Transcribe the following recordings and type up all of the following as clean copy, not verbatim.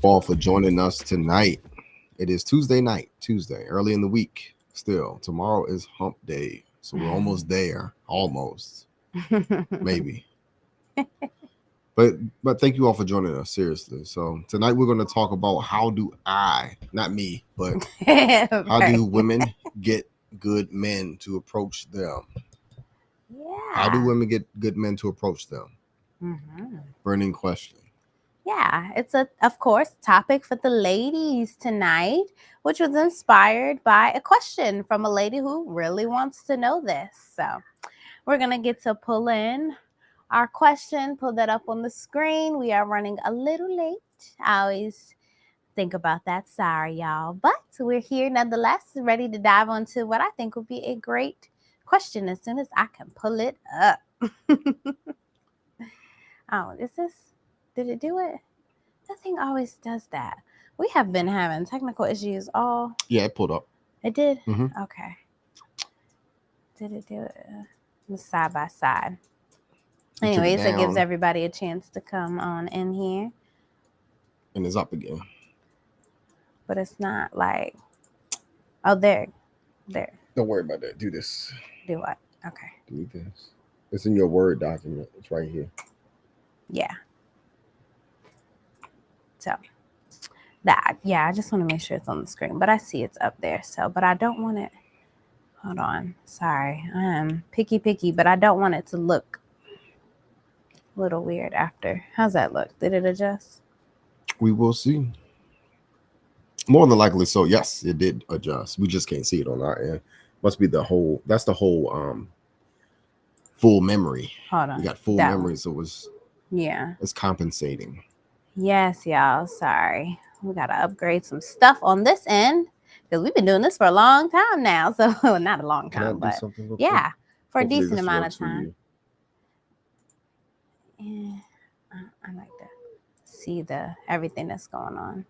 all for joining us tonight. It is Tuesday night, Tuesday, early in the week. Still, tomorrow is hump day. So we're almost there. Almost. Maybe. But thank you all for joining us, seriously. So tonight we're going to talk about how do I, not me, but how do women get good men to approach them? How do women get good men to approach them? Burning question. Yeah, it's of course, topic for the ladies tonight, which was inspired by a question from a lady who really wants to know this. So we're going to get to pull in our question, pull that up on the screen. We are running a little late. I always think about that. Sorry, y'all. But we're here nonetheless, ready to dive into what I think will be a great question as soon as I can pull it up. Oh, did it do it? That thing always does that. We have been having technical issues all. Yeah, it pulled up. It did? Mm-hmm. Okay. Did it do it? Side by side. Anyways, it gives everybody a chance to come on in here. And it's up again. But it's not like, oh, there. Don't worry about that. Do this. Do what? Okay. Do this. It's in your Word document. It's right here. Yeah. So that, yeah, I just want to make sure it's on the screen, but I see it's up there. So, but I don't want it. Hold on. Sorry. I am picky, but I don't want it to look a little weird after. How's that look? Did it adjust? We will see. More than likely so. Yes, it did adjust. We just can't see it on our end. Must be that's the whole full memory. Hold on. You got full memory, so it's compensating. Yes, y'all. Sorry. We gotta upgrade some stuff on this end because we've been doing this for a long time now. So not a long time, but yeah, for a decent amount of time. Yeah, I like to see everything that's going on.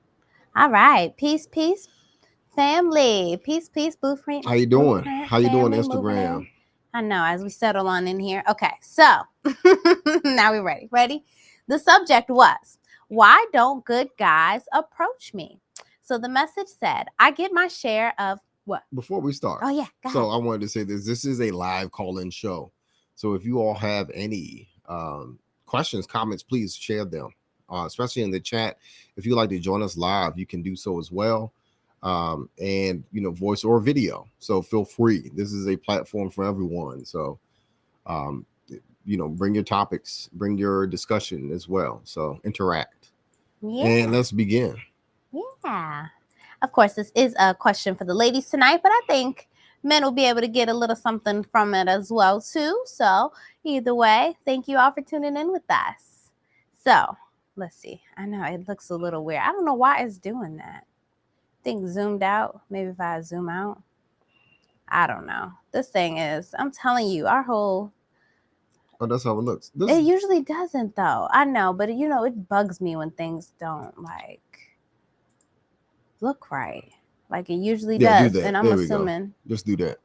All right, peace, family, peace, blueprint. How you doing? How you doing, Instagram? I know, as we settle on in here. Okay, so now we're ready. Ready? The subject was, why don't good guys approach me? So the message said, I get my share of what? Before we start. Oh, yeah. So I wanted to say this. This is a live call-in show. So if you all have any questions, comments, please share them, especially in the chat. If you'd like to join us live, you can do so as well. And, voice or video. So feel free. This is a platform for everyone. So, bring your topics, bring your discussion as well. So interact. Yeah. And let's begin. Yeah. Of course, this is a question for the ladies tonight, but I think men will be able to get a little something from it as well, too. So either way, thank you all for tuning in with us. So let's see. I know it looks a little weird. I don't know why it's doing that. I think zoomed out. Maybe if I zoom out. I don't know. This thing is, I'm telling you, our whole... Oh, that's how it looks. It usually doesn't, though. I know, but it bugs me when things don't look right. Like it usually does. Do that. And I'm assuming. Just do that.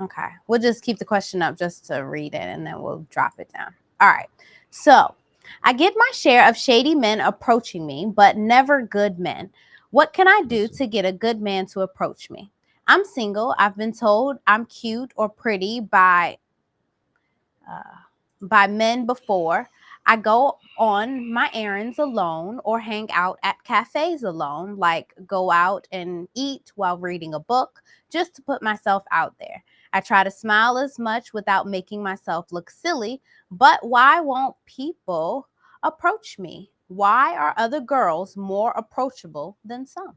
Okay. We'll just keep the question up just to read it and then we'll drop it down. All right. So I get my share of shady men approaching me, but never good men. What can I do to get a good man to approach me? I'm single. I've been told I'm cute or pretty by men before. I go on my errands alone or hang out at cafes alone, like go out and eat while reading a book, just to put myself out there. I try to smile as much without making myself look silly, but why won't people approach me? Why are other girls more approachable than some?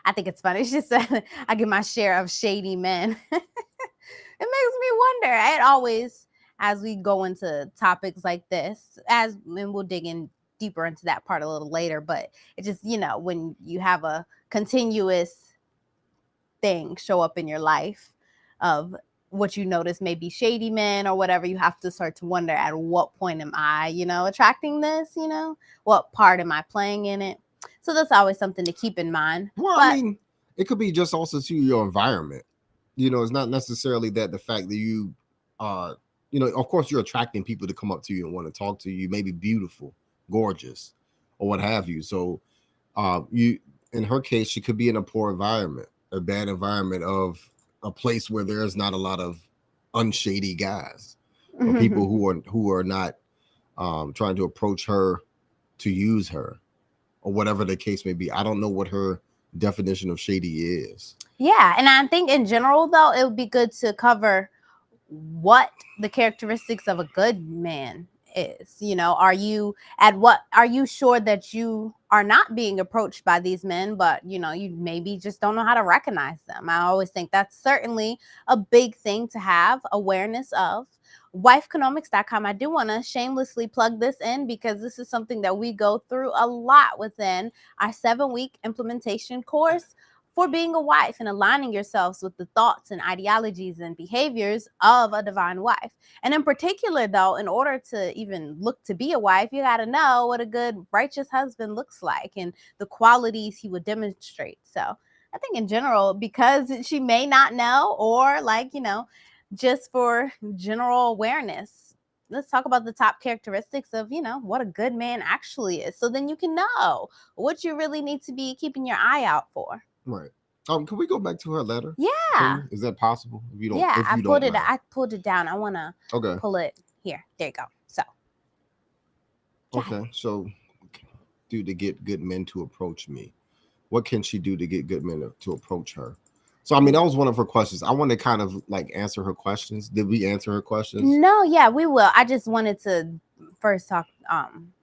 I think it's funny. She said, I get my share of shady men. It makes me wonder. It always, as we go into topics like this, and we'll dig in deeper into that part a little later, but it just, when you have a continuous thing show up in your life of what you notice may be shady men or whatever, you have to start to wonder, at what point am I, attracting this, what part am I playing in it? So that's always something to keep in mind. Well, I mean, it could be just also to your environment. It's not necessarily that the fact that you are, of course you're attracting people to come up to you and want to talk to you, maybe beautiful, gorgeous. or what have you. So you in her case, she could be in a poor environment, a bad environment of a place where there's not a lot of unshady guys or people who are not trying to approach her to use her or whatever the case may be. I don't know what her definition of shady is. Yeah, and I think in general though, it would be good to cover what the characteristics of a good man is. You know, are you sure that you are not being approached by these men, but you know, you maybe just don't know how to recognize them. I always think that's certainly a big thing to have awareness of. Wifeconomics.com. I do want to shamelessly plug this in because this is something that we go through a lot within our 7-week implementation course for being a wife and aligning yourselves with the thoughts and ideologies and behaviors of a divine wife. And in particular, though, in order to even look to be a wife, you got to know what a good righteous husband looks like and the qualities he would demonstrate. So I think in general, because she may not know, or like, you know, just for general awareness, let's talk about the top characteristics of, you know, what a good man actually is. So then you can know what you really need to be keeping your eye out for. Right. Can we go back to her letter? Yeah. Is that possible? If you don't, yeah, if you I pulled it down. I want to pull it here. There you go. So. Okay. So, do to get good men to approach me? What can she do to get good men to approach her? So, I mean, that was one of her questions. I want to kind of like answer her questions. Did we answer her questions? No, yeah, we will. I just wanted to first talk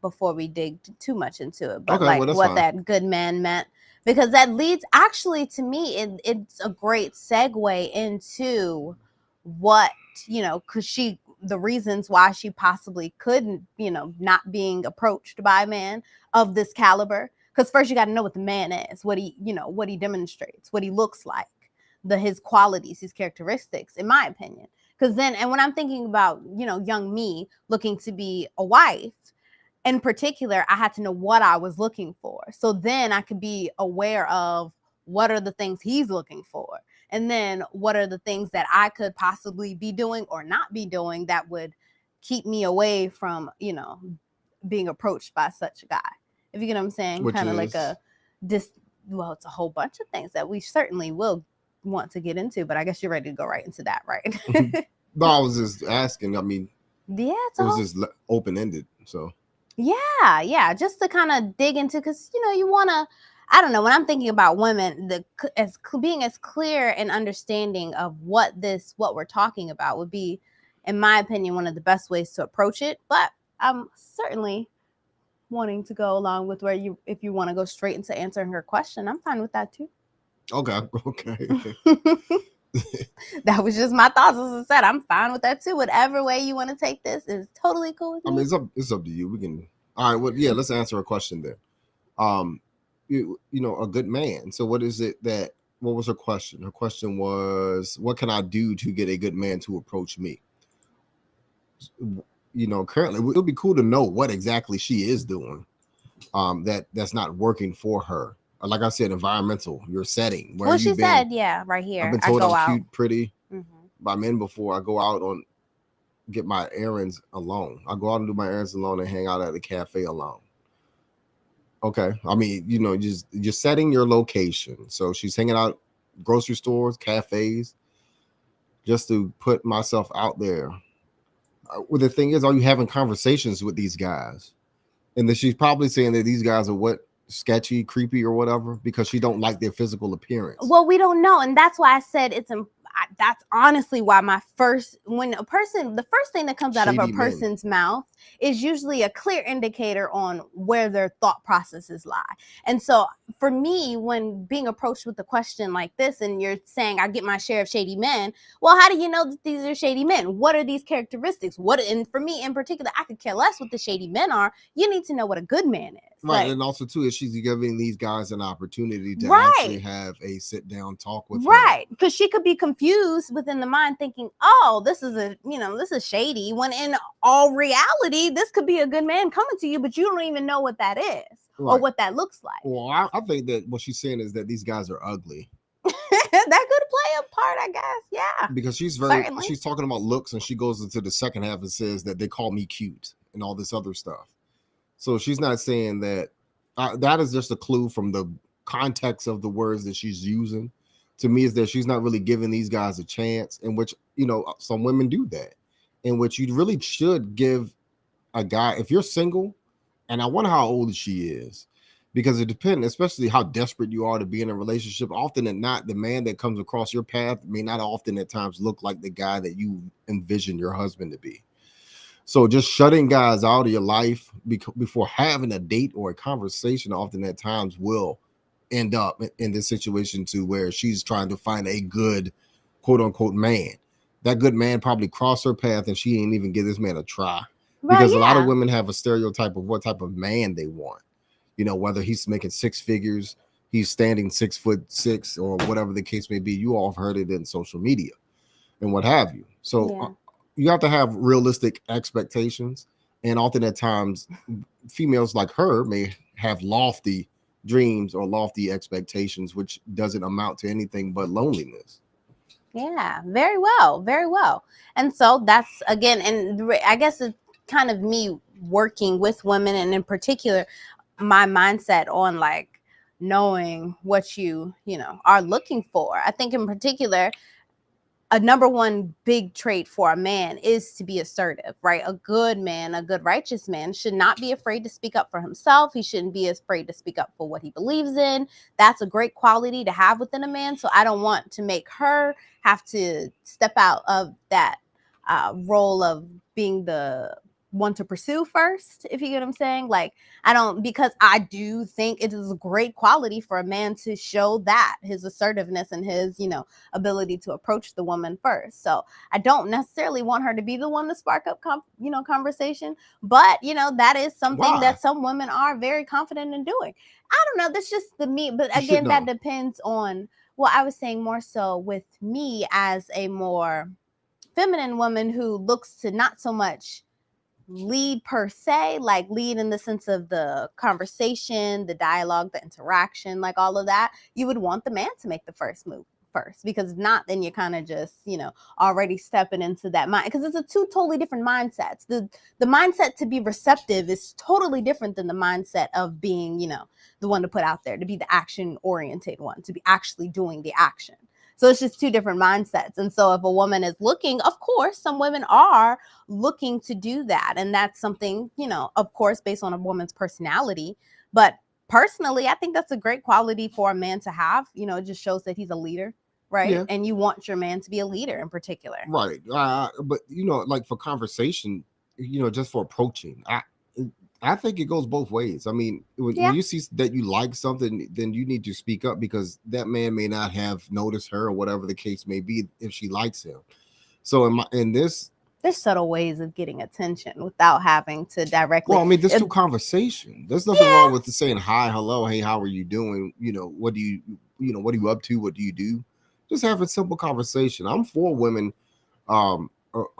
before we dig too much into it, but okay, like what that good man meant, because that leads actually to me, it's a great segue into what, you know, because the reasons why she possibly couldn't, you know, not being approached by a man of this caliber. Because first you got to know what the man is, what he, you know, what he demonstrates, what he looks like, his qualities, his characteristics, in my opinion. Because then, and when I'm thinking about, you know, young me looking to be a wife, in particular, I had to know what I was looking for. So then I could be aware of what are the things he's looking for. And then what are the things that I could possibly be doing or not be doing that would keep me away from, you know, being approached by such a guy. If you get what I'm saying? Kind of like well, it's a whole bunch of things that we certainly will want to get into, but I guess you're ready to go right into that, right? No, I was just asking. I mean, yeah, it was just open-ended. So yeah, just to kind of dig into, because you know, you want to, I don't know, when I'm thinking about women, being as clear and understanding of what we're talking about would be, in my opinion, one of the best ways to approach it. But I'm certainly wanting to go along with if you want to go straight into answering her question, I'm fine with that too. Okay. That was just my thoughts. As I said, I'm fine with that too. Whatever way you want to take this is totally cool with me. I mean, it's up to you. We can. All right. Well, yeah. Let's answer a question then. You know, a good man. So, what is it that? What was her question? Her question was, "What can I do to get a good man to approach me?" You know, currently, it would be cool to know what exactly she is doing. That's not working for her. Like I said, environmental, your setting. Where she said, yeah, right here. I've been told I'm cute, pretty by men before. I go out get my errands alone. I go out and do my errands alone and hang out at the cafe alone. Okay. I mean, you know, just setting your location. So she's hanging out grocery stores, cafes, just to put myself out there. Well, the thing is, are you having conversations with these guys? And then she's probably saying that these guys are what? Sketchy, creepy, or whatever, because she don't like their physical appearance. Well, we don't know, and that's why I said that's honestly why the first thing that comes out of a person's mouth is usually a clear indicator on where their thought processes lie. And so for me, when being approached with a question like this, and you're saying I get my share of shady men, well, how do you know that these are shady men? What are these characteristics? And for me in particular, I could care less what the shady men are. You need to know what a good man is. Right, and also too, is she's giving these guys an opportunity to actually have a sit down talk with her. Right, because she could be confused within the mind, thinking, "Oh, this is shady." When in all reality, this could be a good man coming to you, but you don't even know what that is or what that looks like. Well, I think that what she's saying is that these guys are ugly. That could play a part, I guess. Yeah, because she's talking about looks, and she goes into the second half and says that they call me cute and all this other stuff. So she's not saying that That is just a clue from the context of the words that she's using. To me, is that she's not really giving these guys a chance, in which, some women do that, in which you really should give a guy, if you're single, and I wonder how old she is, because it depends, especially how desperate you are to be in a relationship. Often than not, the man that comes across your path may not often at times look like the guy that you envision your husband to be. So just shutting guys out of your life before having a date or a conversation often at times will end up in this situation to where she's trying to find a good quote unquote man. That good man probably crossed her path and she ain't even give this man a try. Right, Because a lot of yeah. women have a stereotype of what type of man they want. Whether he's making six figures, he's standing 6'6", or whatever the case may be. You all have heard it in social media and what have you. So Yeah. you have to have realistic expectations. And often at times, females like her may have lofty dreams or lofty expectations, which doesn't amount to anything but loneliness. Yeah, very well, very well. And so that's again, and I guess it's kind of me working with women, and in particular, my mindset on like knowing what you are looking for. I think in particular, a number one big trait for a man is to be assertive, right? A good man, a good righteous man should not be afraid to speak up for himself. He shouldn't be afraid to speak up for what he believes in. That's a great quality to have within a man. So I don't want to make her have to step out of that role of being the one to pursue first, if you get what I'm saying. Like, because I do think it is a great quality for a man to show that his assertiveness and his, ability to approach the woman first. So I don't necessarily want her to be the one to spark up, conversation, but that is something Why? that some women are very confident in doing. I don't know. That's just the me, but You should again, that know. depends on. Well, I was saying more so with me as a more feminine woman who looks to not so much lead per se, like lead in the sense of the conversation, the dialogue, the interaction, like all of that. You would want the man to make the first move first, because if not, then you're kind of just already stepping into that mind, because it's a two totally different mindsets. The mindset to be receptive is totally different than the mindset of being the one to put out there, to be the action oriented one, to be actually doing the action. So it's just two different mindsets. And so if a woman is looking, of course, some women are looking to do that. And that's something, of course, based on a woman's personality. But personally, I think that's a great quality for a man to have. It just shows that he's a leader, right? Yeah. And you want your man to be a leader in particular. Right. But like for conversation, just for approaching, I think it goes both ways. I mean, when Yeah. you see that you like something, then you need to speak up, because that man may not have noticed her, or whatever the case may be, if she likes him. So in this, There's subtle ways of getting attention without having to directly. well, I mean, this through conversation. There's nothing wrong with saying hi, hello, hey, how are you doing? What do what are you up to? What do you do? Just having simple conversation. I'm for women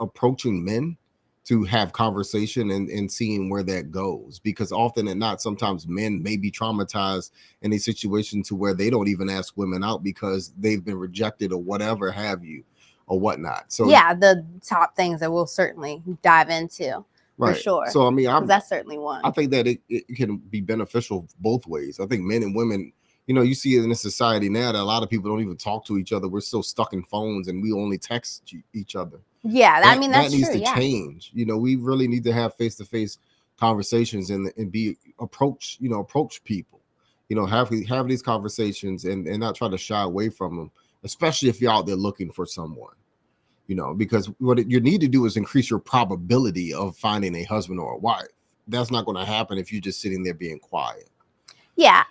approaching men to have conversation and seeing where that goes, because often and not, sometimes men may be traumatized in a situation to where they don't even ask women out because they've been rejected or whatever have you, or whatnot. So yeah, the top things that we'll certainly dive into, right. for sure. So I mean, that's certainly one. I think that it can be beneficial both ways. I think men and women, you see it in a society now that a lot of people don't even talk to each other. We're still stuck in phones and we only text each other. Yeah, I mean, that's that needs true. to Yeah. change. We really need to have face-to-face conversations and be approach people. Have these conversations and not try to shy away from them, especially if you're out there looking for someone. Because what you need to do is increase your probability of finding a husband or a wife. That's not going to happen if you're just sitting there being quiet. Yeah.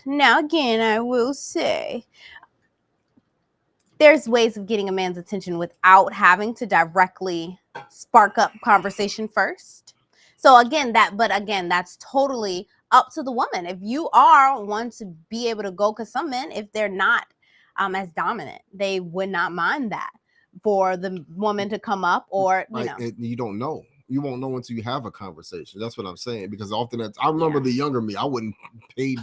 Now, again, I will say there's ways of getting a man's attention without having to directly spark up conversation first. So again, that's totally up to the woman. If you are one to be able to go, because some men, if they're not as dominant, they would not mind that for the woman to come up, or you don't know. You won't know until you have a conversation. That's what I'm saying. Because often I remember the younger me, I wouldn't pay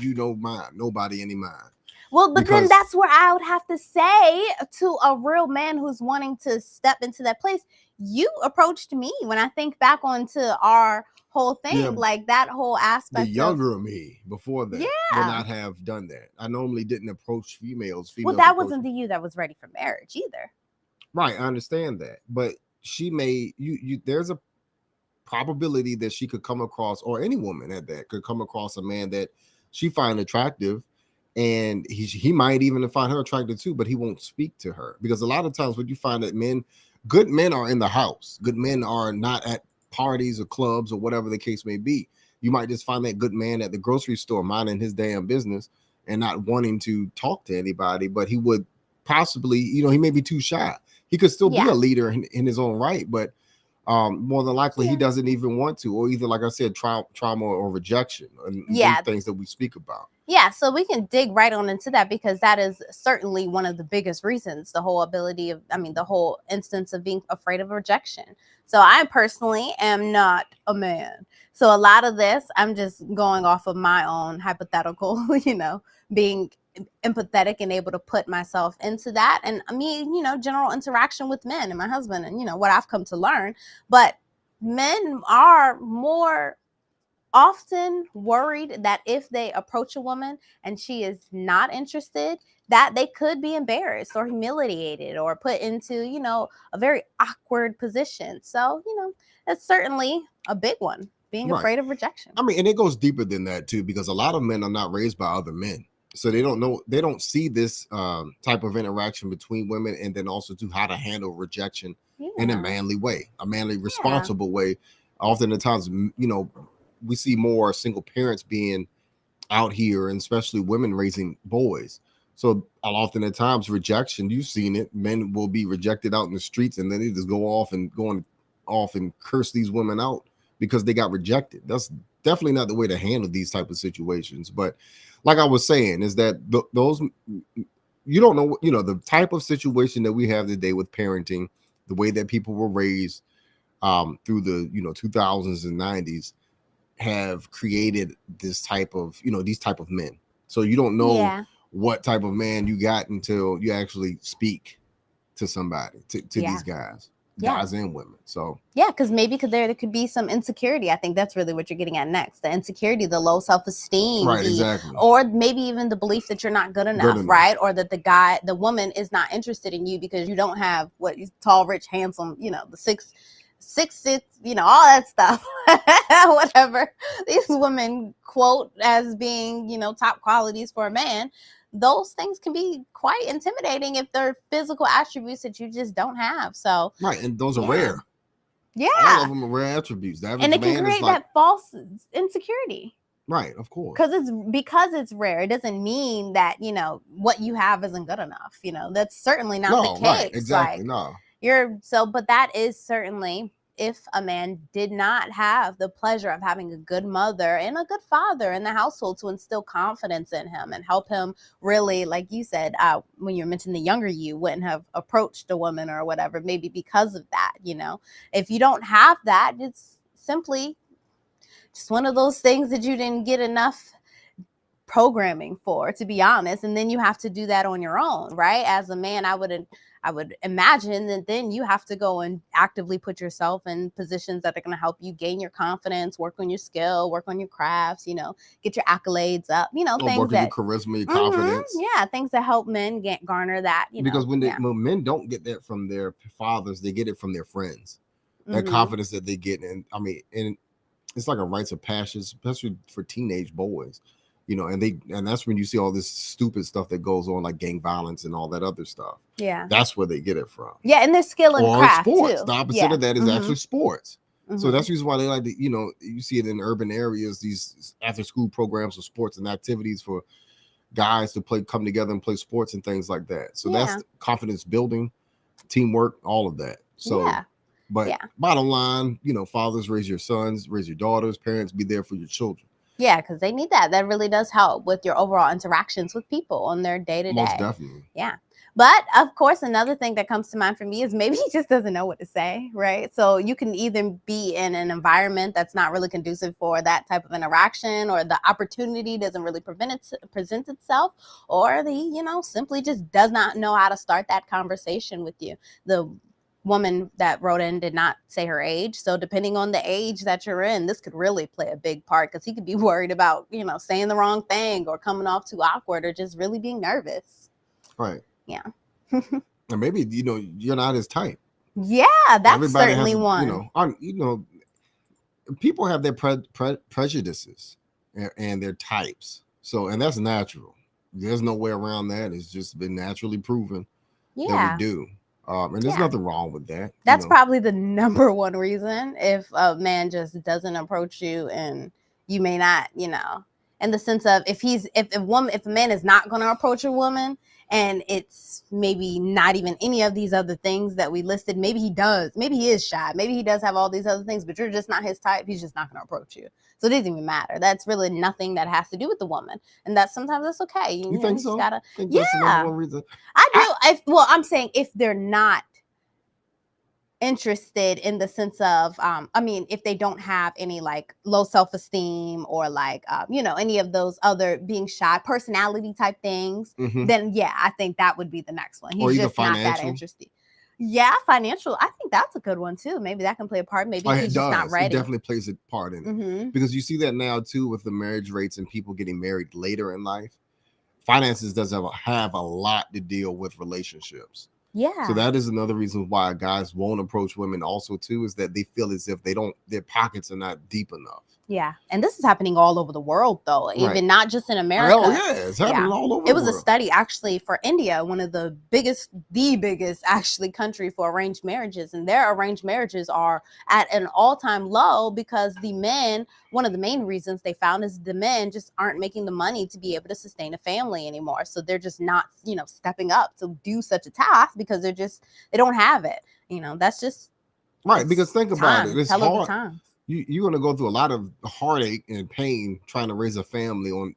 nobody any mind. Well, but then Because that's where I would have to say to a real man who's wanting to step into that place, you approached me. When I think back onto our whole yeah, thing, like that whole the aspect of, younger me before that would yeah. not have done that. I normally didn't approach females. Well, Females that approach wasn't me. the you that was ready for marriage either. Right, I understand that, but she may you. There's a probability that she could come across, or any woman at that could come across a man that she find attractive, and he might even find her attractive too, but he won't speak to her, because a lot of times what you find that good men are in the house. Good men are not at parties or clubs or whatever the case may be. You might just find that good man at the grocery store minding his damn business and not wanting to talk to anybody, but he would possibly, he may be too shy. He could still be a Yeah. leader in his own right, but more than likely he Yeah. doesn't even want to, or either, like I said, trauma or rejection, and Yeah. those things that we speak about. Yeah, so we can dig right on into that, because that is certainly one of the biggest reasons, the whole ability of, the whole instance of being afraid of rejection. So I personally am not a man. So a lot of this, I'm just going off of my own hypothetical, being empathetic and able to put myself into that. And general interaction with men and my husband, and, what I've come to learn. But men are more often worried that if they approach a woman and she is not interested, that they could be embarrassed or humiliated or put into, a very awkward position. So, that's certainly a big one, being Right. afraid of rejection. And it goes deeper than that too, because a lot of men are not raised by other men. So they don't see this type of interaction between women, and then also to how to handle rejection in a manly way, a manly, responsible way. Often at times, we see more single parents being out here, and especially women raising boys. So often at times, rejection, you've seen it, men will be rejected out in the streets, and then they just go off and curse these women out because they got rejected. That's definitely not the way to handle these type of situations. But like I was saying, is that those, you don't know, the type of situation that we have today with parenting, the way that people were raised through the 2000s and 90s, have created this type of, these type of men. So you don't know what type of man you got until you actually speak to somebody, to these guys and women. So because there could be some insecurity. I think that's really what you're getting at next. The insecurity, the low self-esteem, right, exactly. Or maybe even the belief that you're not good enough, right? Or that the woman is not interested in you because you don't have what tall, rich, handsome, the six, all that stuff, whatever these women quote as being, top qualities for a man. Those things can be quite intimidating if they're physical attributes that you just don't have. So right, and those are rare. Yeah, all of them are rare attributes. And it can create that false insecurity. Right, of course. Because it's rare, it doesn't mean that what you have isn't good enough. That's certainly not the case. Right, exactly. But that is certainly, if a man did not have the pleasure of having a good mother and a good father in the household to instill confidence in him and help him really, like you said, when you mentioned the younger you wouldn't have approached a woman or whatever, maybe because of that. If you don't have that, it's simply just one of those things that you didn't get enough programming for, to be honest. And then you have to do that on your own, right? As a man, I would imagine that then you have to go and actively put yourself in positions that are going to help you gain your confidence, work on your skill, work on your crafts, get your accolades up, things work that your charisma, your confidence. Things that help men garner that, because when men don't get that from their fathers, they get it from their friends. That confidence that they get, and it's like a rites of passage, especially for teenage boys. And that's when you see all this stupid stuff that goes on, like gang violence and all that other stuff. Yeah, that's where they get it from. Yeah, and their skill and craft sports. too. The opposite of that is actually sports. So that's the reason why they like to, you see it in urban areas, these after-school programs of sports and activities for guys to come together and play sports and things like that. So that's confidence building, teamwork, all of that. So, bottom line, fathers, raise your sons, raise your daughters, parents, be there for your children. Yeah, because they need that. That really does help with your overall interactions with people on their day to Most day. definitely. Yeah. But of course, another thing that comes to mind for me is maybe he just doesn't know what to say, right? So you can either be in an environment that's not really conducive for that type of interaction, or the opportunity doesn't really present itself, or he, simply just does not know how to start that conversation with you. The woman that wrote in did not say her age, so depending on the age that you're in, this could really play a big part, because he could be worried about saying the wrong thing, or coming off too awkward, or just really being nervous. Right. Yeah. And maybe you're not his type. Yeah, that's Everybody certainly has, one. people have their prejudices and their types. So, and that's natural. There's no way around that. It's just been naturally proven that we Yeah, do. And there's nothing wrong with that. that's probably the number one reason. If a man just doesn't approach you, and you may not, in the sense of, if a man is not going to approach a woman, and it's maybe not even any of these other things that we listed, maybe he is shy, maybe he does have all these other things, but you're just not his type, he's just not going to approach you. So it doesn't even matter. That's really nothing that has to do with the woman, and sometimes that's okay. You think so? Gotta, think that's the number one reason? I do. I'm saying, if they're not interested, in the sense of, if they don't have any like low self-esteem, or like any of those other being shy personality type things, then yeah, I think that would be the next one. He's just not that interested. Yeah, financial. I think that's a good one too. Maybe that can play a part. Maybe he's just not ready. It definitely plays a part in it, because you see that now too with the marriage rates and people getting married later in life. Finances does have a lot to deal with relationships. Yeah. So that is another reason why guys won't approach women also too, is that they feel as if their pockets are not deep enough. Yeah. And this is happening all over the world though, even not just in America. Oh yeah, it's happening all over. It was a study actually for India, one of the biggest actually country for arranged marriages. And their arranged marriages are at an all-time low, because the men, one of the main reasons they found is the men just aren't making the money to be able to sustain a family anymore. So they're just not, stepping up to do such a task, because they don't have it. That's just right. Because think about it, it's hard. Time. You're going to go through a lot of heartache and pain trying to raise a family on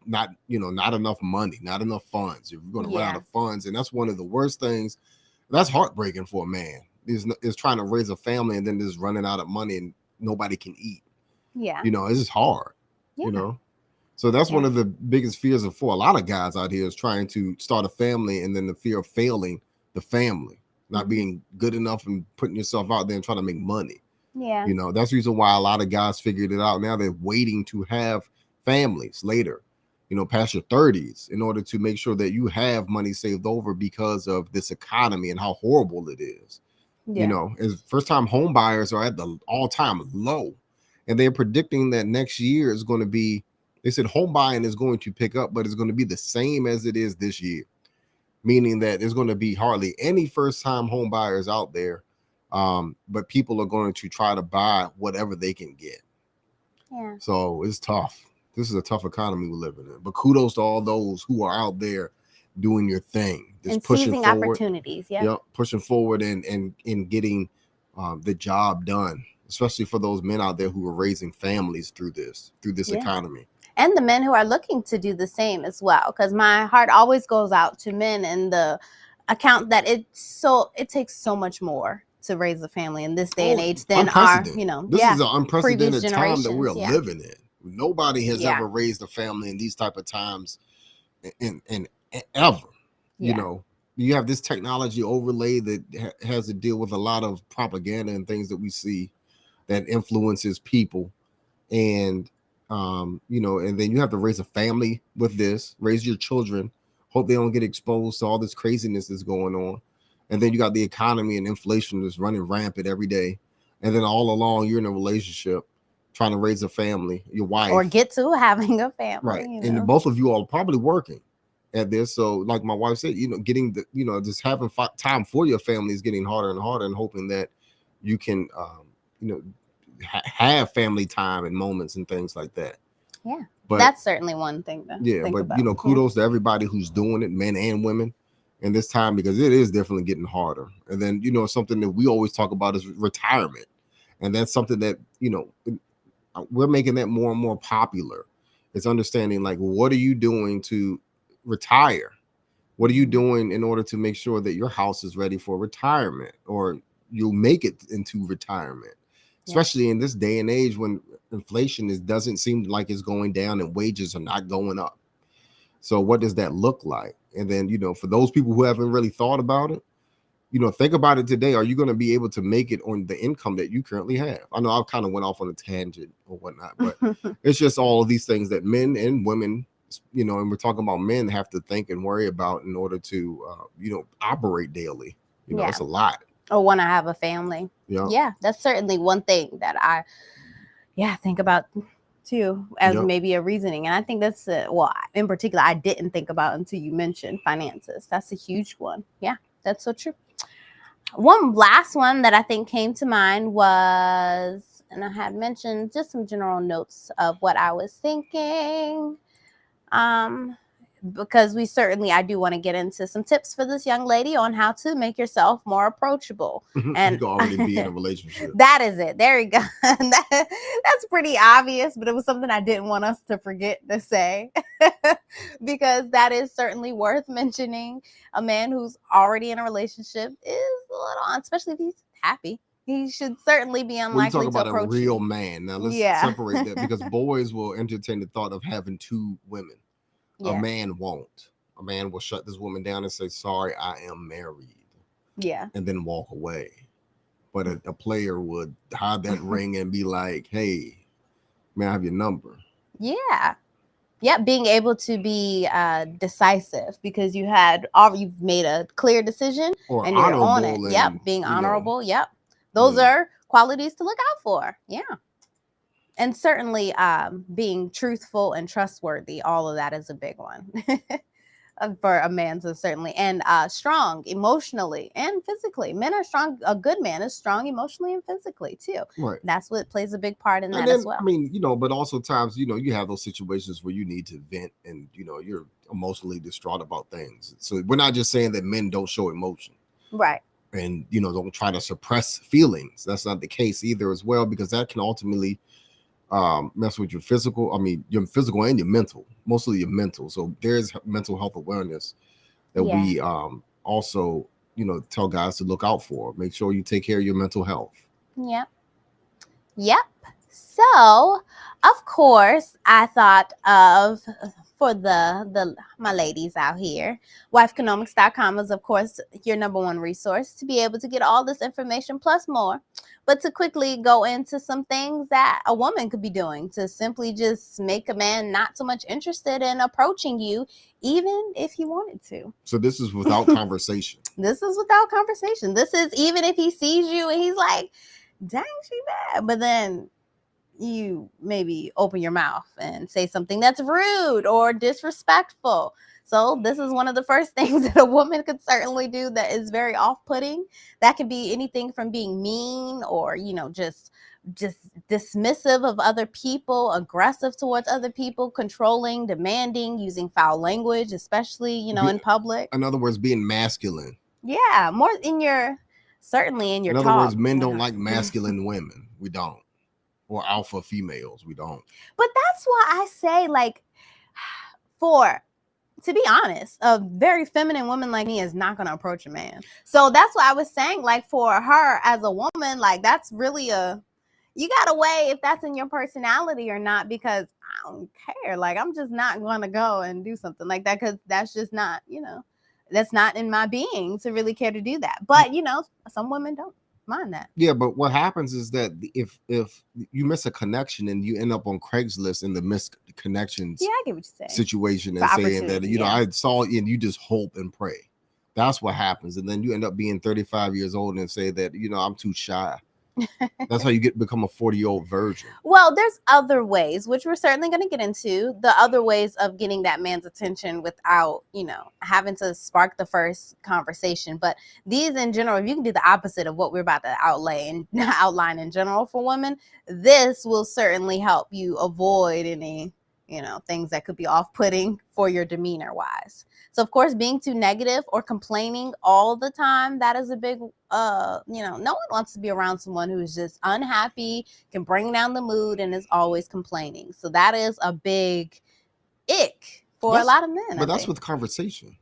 not enough money, not enough funds. You're going to run out of funds, and that's one of the worst things. That's heartbreaking for a man. Is trying to raise a family and then just running out of money and nobody can eat. Yeah, it's just hard. Yeah. So that's one of the biggest fears for a lot of guys out here, is trying to start a family and then the fear of failing the family, not being good enough and putting yourself out there and trying to make money. Yeah. That's the reason why a lot of guys figured it out. Now they're waiting to have families later, past your 30s, in order to make sure that you have money saved over, because of this economy and how horrible it is. Yeah. As first time home buyers are at the all-time low, and they're predicting that next year is going to be, they said home buying is going to pick up, but it's going to be the same as it is this year, meaning that there's going to be hardly any first time home buyers out there. But people are going to try to buy whatever they can get. Yeah. So it's tough. This is a tough economy we're living in. But kudos to all those who are out there doing your thing, just and pushing seizing forward, opportunities. Yeah. Pushing forward and getting the job done, especially for those men out there who are raising families through this economy. And the men who are looking to do the same as well, because my heart always goes out to men in the account that it takes so much more to raise a family in this day and age than our, this is an unprecedented time that we're living in. Nobody has ever raised a family in these type of times in ever. You have this technology overlay that has to deal with a lot of propaganda and things that we see that influences people, and and then you have to raise a family with this, raise your children, hope they don't get exposed to all this craziness that's going on. And then you got the economy and inflation that's running rampant every day. And then all along, you're in a relationship trying to raise a family, your wife. Or get to having a family. Right. And both of you all are probably working at this. So like my wife said, getting just having time for your family is getting harder and harder, and hoping that you can, have family time and moments and things like that. Yeah. But that's certainly one thing. Kudos to everybody who's doing it, men and women, in this time, because it is definitely getting harder. And then, something that we always talk about is retirement. And that's something that, we're making that more and more popular. It's understanding like, what are you doing to retire? What are you doing in order to make sure that your house is ready for retirement, or you'll make it into retirement? Especially in this day and age when inflation doesn't seem like it's going down and wages are not going up. So what does that look like? And then, for those people who haven't really thought about it, think about it today. Are you going to be able to make it on the income that you currently have? I know I kind of went off on a tangent or whatnot, but it's just all of these things that men and women, and we're talking about men, have to think and worry about in order to, operate daily. It's a lot. Or want to have a family. Yeah. That's certainly one thing that I think about too, as maybe a reasoning. And I think that's in particular, I didn't think about until you mentioned finances. That's a huge one. Yeah, that's so true. One last one that I think came to mind was, and I had mentioned just some general notes of what I was thinking. Because I do want to get into some tips for this young lady on how to make yourself more approachable. And you can already be in a relationship. That is it. There you go. That's pretty obvious, but it was something I didn't want us to forget to say because that is certainly worth mentioning. A man who's already in a relationship is a little, especially if he's happy, he should certainly be unlikely to approach. We're talking about a real man. Now let's separate that, because boys will entertain the thought of having two women. A man won't. A man will shut this woman down and say, "Sorry, I am married." Yeah. And then walk away. But a player would hide that ring and be like, "Hey, may I have your number?" Yeah. Yeah, being able to be decisive because you've made a clear decision or and you're on it. Yep, being honorable. Yep. Those are qualities to look out for. Yeah. And certainly being truthful and trustworthy, all of that is a big one for a man, so certainly. And strong emotionally and physically. Men are strong. A good man is strong emotionally and physically too. Right. That's what plays a big part in that as well. I mean, but also times, you have those situations where you need to vent and, you're emotionally distraught about things. So we're not just saying that men don't show emotion. Right. And, don't try to suppress feelings. That's not the case either as well, because that can ultimately mess with your physical and your mental, mostly your mental. So there's mental health awareness that we also, tell guys to look out for. Make sure you take care of your mental health. Yep. So, of course, I thought of, for my ladies out here, wifeconomics.com is, of course, your number one resource to be able to get all this information plus more. But to quickly go into some things that a woman could be doing to simply just make a man not so much interested in approaching you, even if he wanted to. So this is without conversation. This is without conversation. This is even if he sees you and he's like, dang, she bad. But then you maybe open your mouth and say something that's rude or disrespectful. So this is one of the first things that a woman could certainly do that is very off-putting. That could be anything from being mean or, just dismissive of other people, aggressive towards other people, controlling, demanding, using foul language, especially, in public. In other words, being masculine. Yeah, more certainly in your talk. In other words, men don't like masculine women. We don't. Or alpha females. We don't. But that's why I say, to be honest, a very feminine woman like me is not going to approach a man. So that's what I was saying, for her as a woman, that's really you got to weigh if that's in your personality or not, because I don't care. I'm just not going to go and do something like that because that's just not, that's not in my being to really care to do that. But, some women don't mind that. Yeah, but what happens is that if you miss a connection and you end up on Craigslist in the missed connections I get what you're saying. Situation and saying that, I saw you and you just hope and pray. That's what happens. And then you end up being 35 years old and say that, I'm too shy. That's how you become a 40-year-old virgin. Well, there's other ways, which we're certainly going to get into, the other ways of getting that man's attention without, having to spark the first conversation. But these in general, if you can do the opposite of what we're about to outline in general for women, this will certainly help you avoid any, things that could be off-putting for your demeanor wise. So, of course, being too negative or complaining all the time, that is a big no one wants to be around someone who's just unhappy, can bring down the mood, and is always complaining. So that is a big ick for a lot of men. But that's with conversation.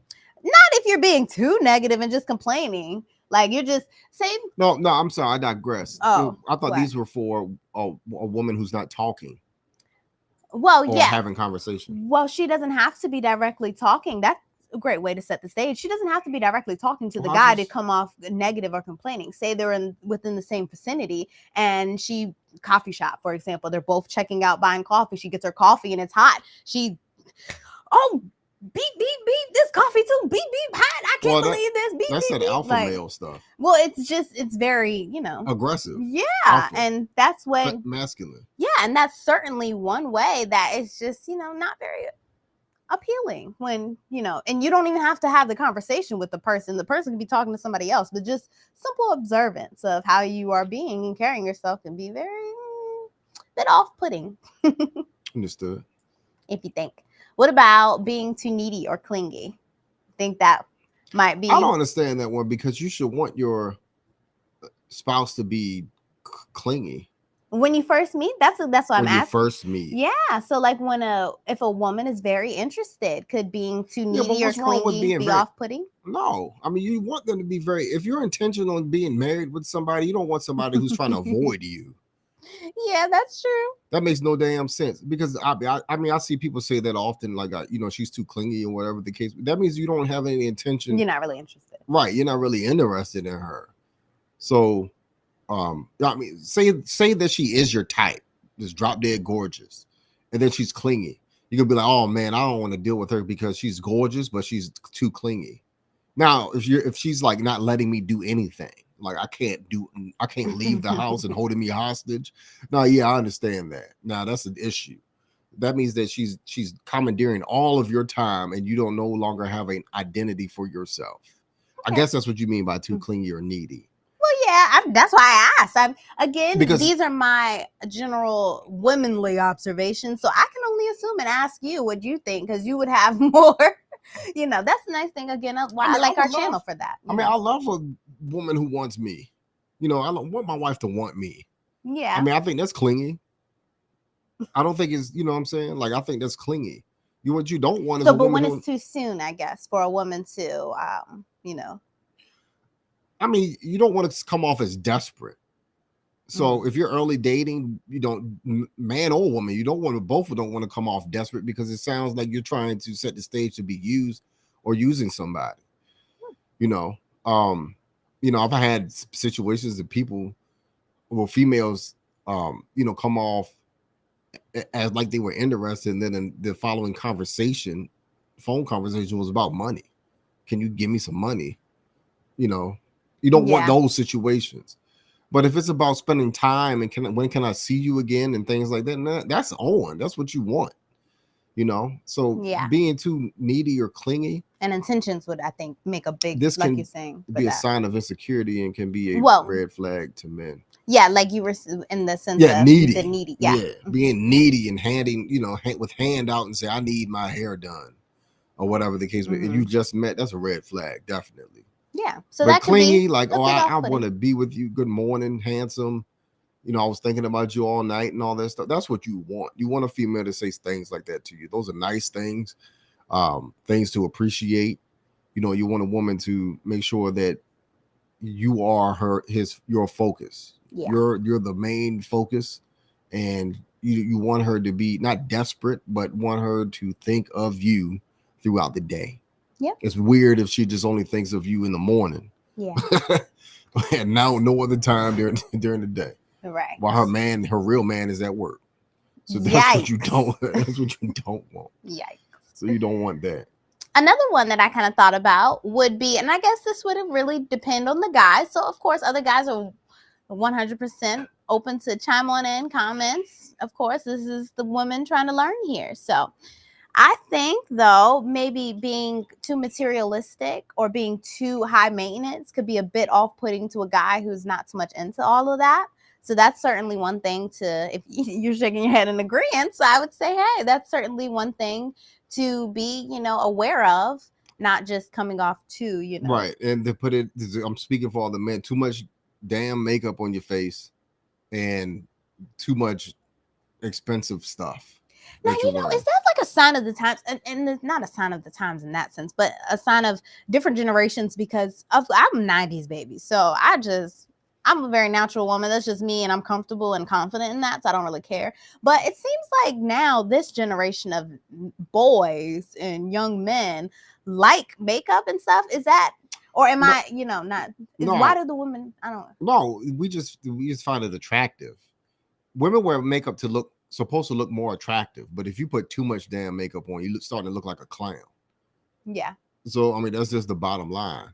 Not if you're being too negative and just complaining. Like you're just saying. No, I'm sorry, I digress. Oh, I thought these were for a woman who's not talking. Well, or yeah, having conversation. Well, she doesn't have to be directly talking. That's a great way to set the stage. She doesn't have to be directly talking to the guy to come off negative or complaining. Say they're within the same vicinity, and she coffee shop, for example. They're both checking out buying coffee. She gets her coffee and it's hot. Beep, beep, beep, this coffee too, beep, beep, hot. I can't believe this. Beep, that's beep, that beep. alpha male stuff. Well, it's very, aggressive. Yeah. Alpha. And that's when masculine. Yeah. And that's certainly one way that it's just, not very appealing when, and you don't even have to have the conversation with the person. The person can be talking to somebody else, but just simple observance of how you are being and carrying yourself can be very bit off-putting. Understood. If you think. What about being too needy or clingy? Think that might be. I don't understand that one because you should want your spouse to be clingy. When you first meet, that's what I'm asking. When you first meet. Yeah. So like if a woman is very interested, could being too needy or clingy be off-putting? No. I mean, you want them to be if you're intentional on being married with somebody, you don't want somebody who's trying to avoid you. Yeah, that's true. That makes no damn sense because I mean I see people say that often, like she's too clingy or whatever the case. That means you don't have any intention. You're not really interested, right? You're not really interested in her. So, I mean, say that she is your type, just drop dead gorgeous, and then she's clingy. You could be like, oh man, I don't want to deal with her because she's gorgeous, but she's too clingy. Now, if she's like not letting me do anything. Like I can't leave the house and holding me hostage. No, yeah, I understand that. Now that's an issue. That means that she's commandeering all of your time and you don't no longer have an identity for yourself. Okay. I guess that's what you mean by too clingy or needy. Well, yeah, that's why I asked. Because these are my general womanly observations, so I can only assume and ask you what you think because you would have more. That's the nice thing. Again, why I like our channel for that. I love a woman who wants me. I don't want my wife to want me. Yeah. I mean, I think that's clingy. I don't think it's, what I'm saying? Like, I think that's clingy. What you don't want is a woman. But when it's too soon, I guess, for a woman to, I mean, you don't want to come off as desperate. So if you're early dating, you don't, man or woman, both don't want to come off desperate because it sounds like you're trying to set the stage to be used or using somebody. I've had situations that females, come off as like they were interested, and then in the following phone conversation was about money. Can you give me some money? You don't want those situations. But if it's about spending time and when can I see you again and things like that, that's on. That's what you want. So being too needy or clingy and intentions would, I think, make a big, like you're saying, be a sign of insecurity and can be a red flag to men. Yeah, like you were in the sense of needy. The needy. Yeah, being needy and handing, with hand out and say, I need my hair done or whatever the case. Mm-hmm. And you just met, that's a red flag, definitely. Yeah. So but that clingy, like, I want to be with you. Good morning, handsome. I was thinking about you all night and all that stuff. That's what you want. You want a female to say things like that to you. Those are nice things, things to appreciate. You want a woman to make sure that you are your focus. Yeah. You're the main focus, and you want her to be not desperate, but want her to think of you throughout the day. Yeah. It's weird if she just only thinks of you in the morning. Yeah. And now no other time during the day. Right. While her real man is at work. So that's what you don't want. Yikes. So you don't want that. Another one that I kind of thought about would be, and I guess this would really depend on the guy. So of course, other guys are 100% open to chime on in comments. Of course, this is the woman trying to learn here. So I think, though, maybe being too materialistic or being too high maintenance could be a bit off-putting to a guy who's not too much into all of that. So that's certainly one thing if you're shaking your head in agreement, so I would say, hey, that's certainly one thing to be, aware of. not just coming off too, Right. And to put it, I'm speaking for all the men, too much damn makeup on your face and too much expensive stuff. Now, That you're wearing. is that like a sign of the times? And it's not a sign of the times in that sense, but a sign of different generations because I'm 90s baby. So I'm a very natural woman. That's just me, and I'm comfortable and confident in that, so I don't really care. But it seems like now this generation of boys and young men like makeup and stuff. Is that, or am I, not? Why do the women? I don't. No, we just find it attractive. Women wear makeup supposed to look more attractive, but if you put too much damn makeup on, you're starting to look like a clown. Yeah. So I mean, that's just the bottom line.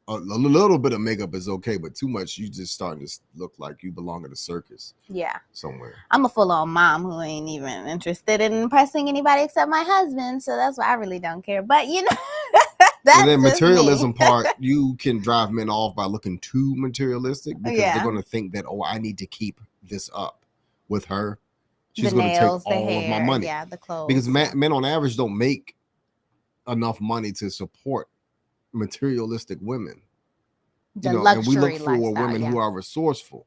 A little bit of makeup is okay, but too much, you just starting to look like you belong at a circus. Yeah. Somewhere. I'm a full-on mom who ain't even interested in impressing anybody except my husband, so that's why I really don't care. But that's and then just materialism me. part, you can drive men off by looking too materialistic because they're going to think that, oh, I need to keep this up with her. She's going to take all of my money. Yeah, the clothes. Because men on average don't make enough money to support materialistic women. And we look for women who are resourceful.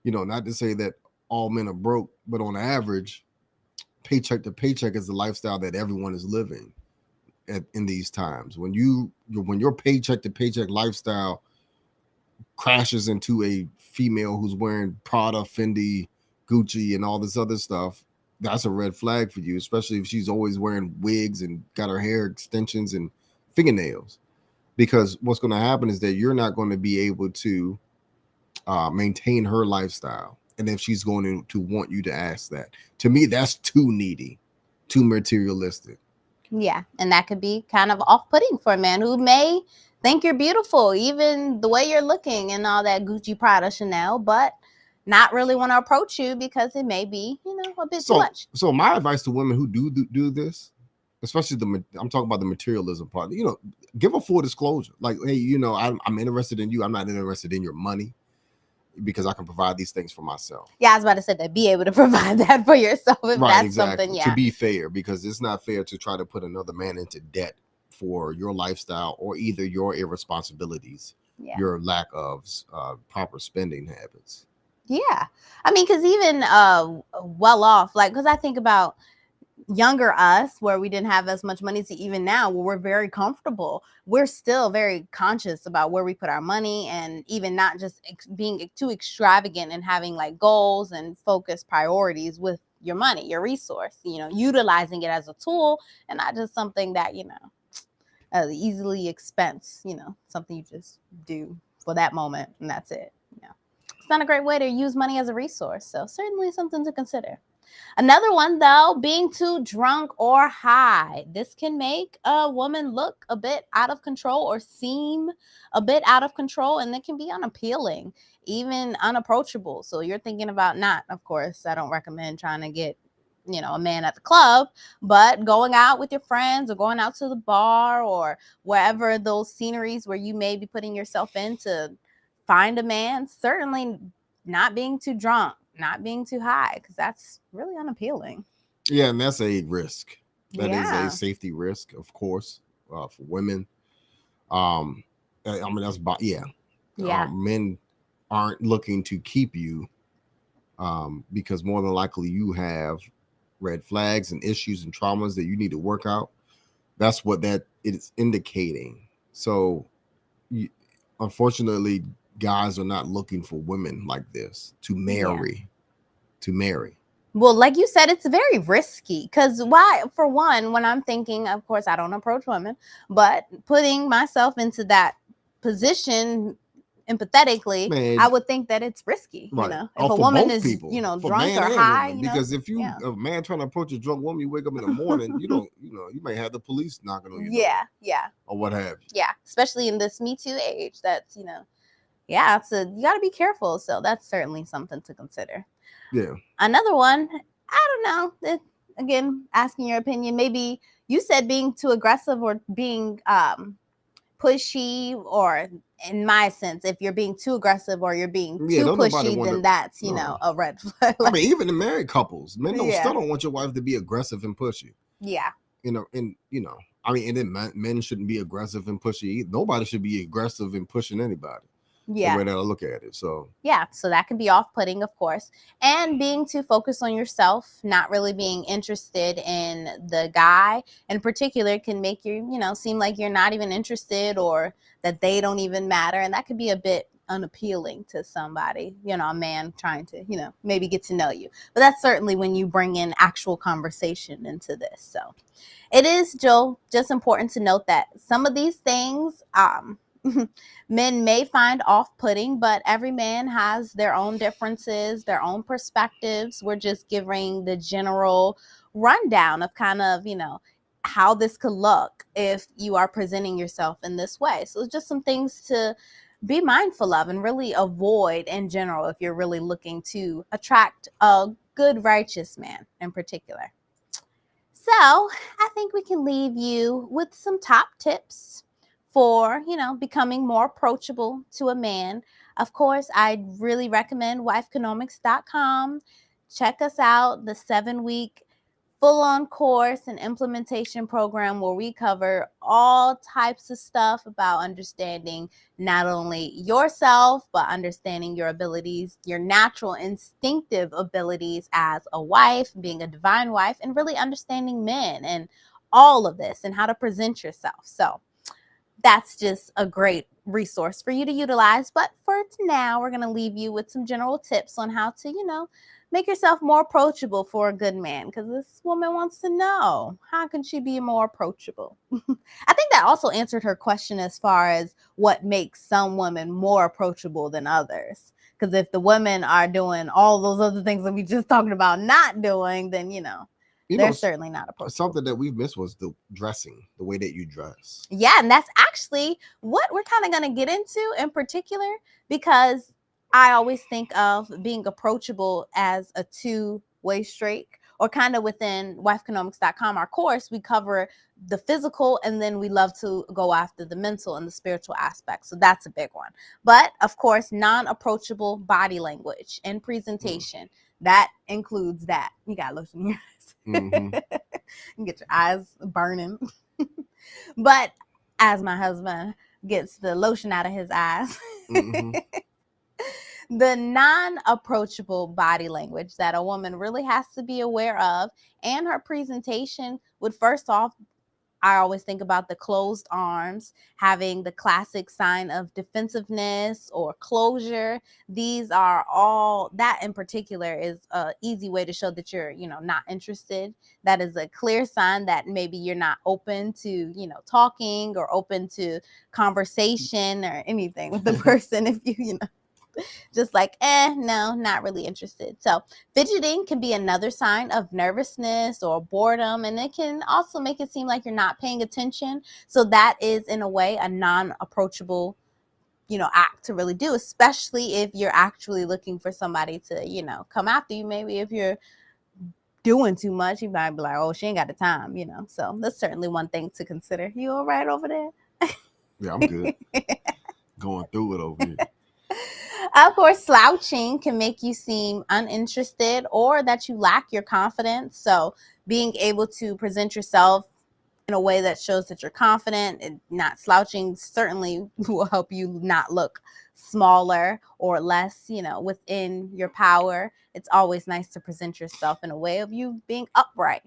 Not to say that all men are broke, but on average, paycheck to paycheck is the lifestyle that everyone is living in these times. When your paycheck to paycheck lifestyle crashes into a female who's wearing Prada, Fendi, Gucci, and all this other stuff, that's a red flag for you, especially if she's always wearing wigs and got her hair extensions and fingernails. Because what's going to happen is that you're not going to be able to maintain her lifestyle. And if she's going to want you to ask that, to me, that's too needy, too materialistic. Yeah. And that could be kind of off-putting for a man who may think you're beautiful, even the way you're looking and all that Gucci, Prada, Chanel, but not really want to approach you because it may be, a bit too much. So my advice to women who do this, especially I'm talking about the materialism part, give a full disclosure. Like, hey, I'm interested in you. I'm not interested in your money because I can provide these things for myself. Yeah, I was about to say that. Be able to provide that for yourself if right, that's exactly. something. Yeah. To be fair, because it's not fair to try to put another man into debt for your lifestyle or either your irresponsibilities, your lack of proper spending habits. Yeah. I mean, because even well off, because I think about younger us where we didn't have as much money to even now where we're very comfortable, we're still very conscious about where we put our money and even not just being too extravagant and having like goals and focused priorities with your money, your resource, utilizing it as a tool and not just something that, easily expense, something you just do for that moment and that's it. It's not a great way to use money as a resource. So certainly something to consider. Another one, though, being too drunk or high. This can make a woman look a bit out of control or seem a bit out of control, and it can be unappealing, even unapproachable. So you're thinking about of course, I don't recommend trying to get, a man at the club, but going out with your friends or going out to the bar or wherever those sceneries where you may be putting yourself in to find a man, certainly not being too drunk, not being too high, because that's really unappealing. Yeah, and that's a risk. That is a safety risk, of course, for women. I mean, that's men aren't looking to keep you because more than likely you have red flags and issues and traumas that you need to work out. That's what that is indicating. So, unfortunately, guys are not looking for women like this to marry. Well, like you said, it's very risky because for one, when I'm thinking, of course, I don't approach women, but putting myself into that position empathetically, man, I would think that it's risry, right. If a woman is, people, drunk or high, because if you a man trying to approach a drunk woman, you wake up in the morning, you may have the police knocking on your door, or what have you. Yeah, especially in this Me Too age, that's you got to be careful. So that's certainly something to consider. Yeah. Another one, I don't know. Again, asking your opinion. Maybe you said being too aggressive or being pushy, or in my sense, if you're being too aggressive or you're being too pushy, then that's a red flag. I mean, even in married couples, men still don't want your wife to be aggressive and pushy. Yeah. And I mean, and then men shouldn't be aggressive and pushy either. Nobody should be aggressive and pushing anybody. The way that I look at it. So so that can be off-putting, of course. And being too focused on yourself, not really being interested in the guy in particular, can make you, seem like you're not even interested, or that they don't even matter. And that could be a bit unappealing to somebody, a man trying to, maybe get to know you. But that's certainly when you bring in actual conversation into this. So it is, Joe, just important to note that some of these things, men may find off-putting, but every man has their own differences, their own perspectives. We're just giving the general rundown of kind of, how this could look if you are presenting yourself in this way. So it's just some things to be mindful of and really avoid in general if you're really looking to attract a good, righteous man in particular. So I think we can leave you with some top tips for, becoming more approachable to a man. Of course, I really recommend wifeconomics.com. Check us out, the 7-week full-on course and implementation program where we cover all types of stuff about understanding not only yourself, but understanding your abilities, your natural instinctive abilities as a wife, being a divine wife, and really understanding men and all of this and how to present yourself. So that's just a great resource for you to utilize. But for now, we're going to leave you with some general tips on how to, make yourself more approachable for a good man, because this woman wants to know, how can she be more approachable? I think that also answered her question as far as what makes some women more approachable than others. Because if the women are doing all those other things that we just talking about not doing, then, they're certainly not approachable. Something that we've missed was the dressing, the way that you dress. Yeah, and that's actually what we're kind of going to get into in particular, because I always think of being approachable as a two-way street, or kind of within wifeconomics.com, our course, we cover the physical, and then we love to go after the mental and the spiritual aspects. So that's a big one. But of course, non-approachable body language and presentation, that includes that. You got lotion in your eyes. You get your eyes burning. But as my husband gets the lotion out of his eyes, the non-approachable body language that a woman really has to be aware of, and her presentation would, first off, I always think about the closed arms, having the classic sign of defensiveness or closure. These are all, that in particular is an easy way to show that you're, not interested. That is a clear sign that maybe you're not open to, talking or open to conversation or anything with the person. If you just like, no, not really interested. So fidgeting can be another sign of nervousness or boredom, and it can also make it seem like you're not paying attention. So that is, in a way, a non-approachable, act to really do, especially if you're actually looking for somebody to, come after you. Maybe if you're doing too much, you might be like, oh, she ain't got the time, So that's certainly one thing to consider. You all right over there? Yeah, I'm good. Going through it over here. Of course, slouching can make you seem uninterested or that you lack your confidence. So being able to present yourself in a way that shows that you're confident and not slouching certainly will help you not look smaller or less, within your power. It's always nice to present yourself in a way of you being upright.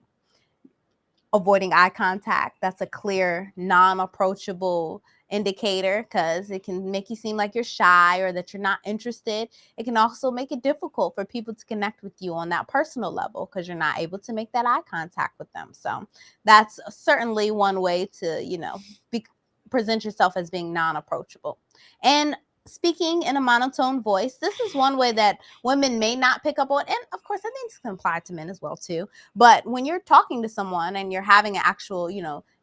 Avoiding eye contact, that's a clear, non-approachable indicator, because it can make you seem like you're shy or that you're not interested. It can also make it difficult for people to connect with you on that personal level, because you're not able to make that eye contact with them. So that's certainly one way to, present yourself as being non-approachable. And speaking in a monotone voice, this is one way that women may not pick up on. And of course, I think this can apply to men as well too. But when you're talking to someone and you're having an actual,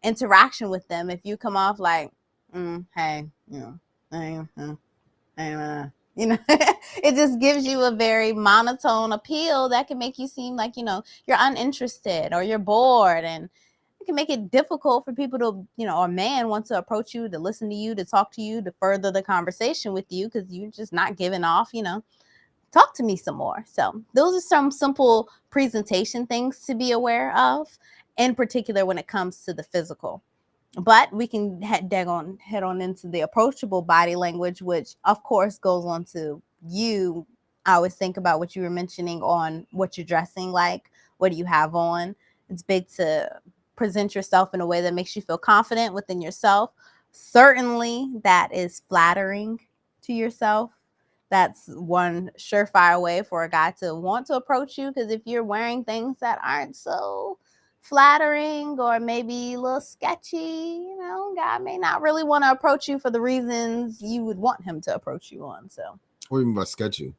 interaction with them, if you come off like, hey, it just gives you a very monotone appeal that can make you seem like, you're uninterested or you're bored, and it can make it difficult for people to, or a man wants to approach you, to listen to you, to talk to you, to further the conversation with you, because you're just not giving off, talk to me some more. So those are some simple presentation things to be aware of, in particular when it comes to the physical. But we can head on into the approachable body language, which of course goes on to you. I always think about what you were mentioning on what you're dressing like, what do you have on. It's big to present yourself in a way that makes you feel confident within yourself. Certainly, that is flattering to yourself. That's one surefire way for a guy to want to approach you. Because if you're wearing things that aren't so flattering or maybe a little sketchy, guy may not really want to approach you for the reasons you would want him to approach you on. So, What do you mean by sketchy?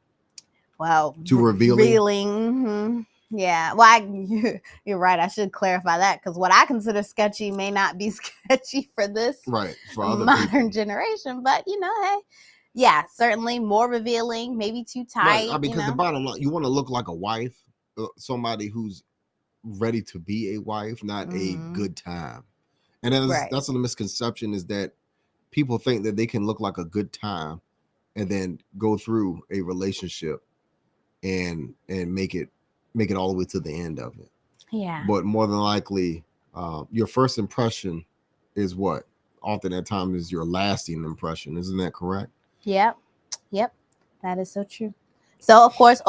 well, Too revealing? Yeah, well, you're right. I should clarify that because what I consider sketchy may not be sketchy for this Right. For other modern people. generation. But, hey, yeah, certainly more revealing, maybe too Right. tight. Because the bottom line, you want to look like a wife, somebody who's ready to be a wife, not a good time. And that's the misconception, is that people think that they can look like a good time and then go through a relationship and make it all the way to the end of it. Yeah. But more than likely, your first impression is what often at times is your lasting impression. Isn't that correct? Yep. That is so true. So, of course,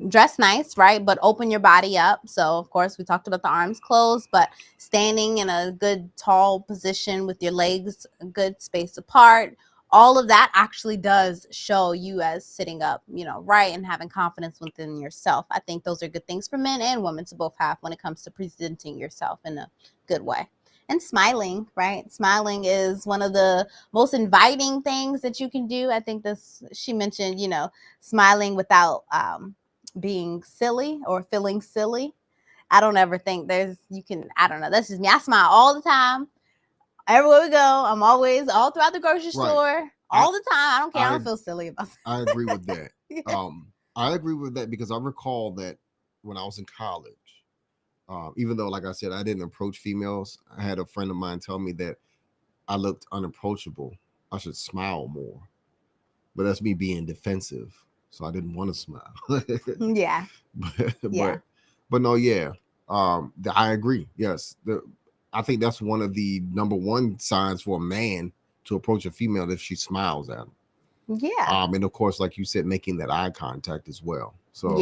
dress nice, right? But open your body up. So, of course, we talked about the arms closed, but standing in a good tall position with your legs a good space apart. All of that actually does show you as sitting up, right, and having confidence within yourself. I think those are good things for men and women to both have when it comes to presenting yourself in a good way. And smiling, right? Smiling is one of the most inviting things that you can do. I think she mentioned, smiling without being silly or feeling silly. I don't ever think I don't know. That's just me. I smile all the time. Everywhere we go, I'm always all throughout the grocery store, all the time. I don't care. I don't feel silly about that. I agree with that. Yeah. I agree with that because I recall that when I was in college, even though, like I said, I didn't approach females, I had a friend of mine tell me that I looked unapproachable. I should smile more. But that's me being defensive. So I didn't want to smile. Yeah. But no, yeah. I agree. Yes. I think that's one of the number one signs for a man to approach a female if she smiles at him. Yeah. And of course, like you said, making that eye contact as well. So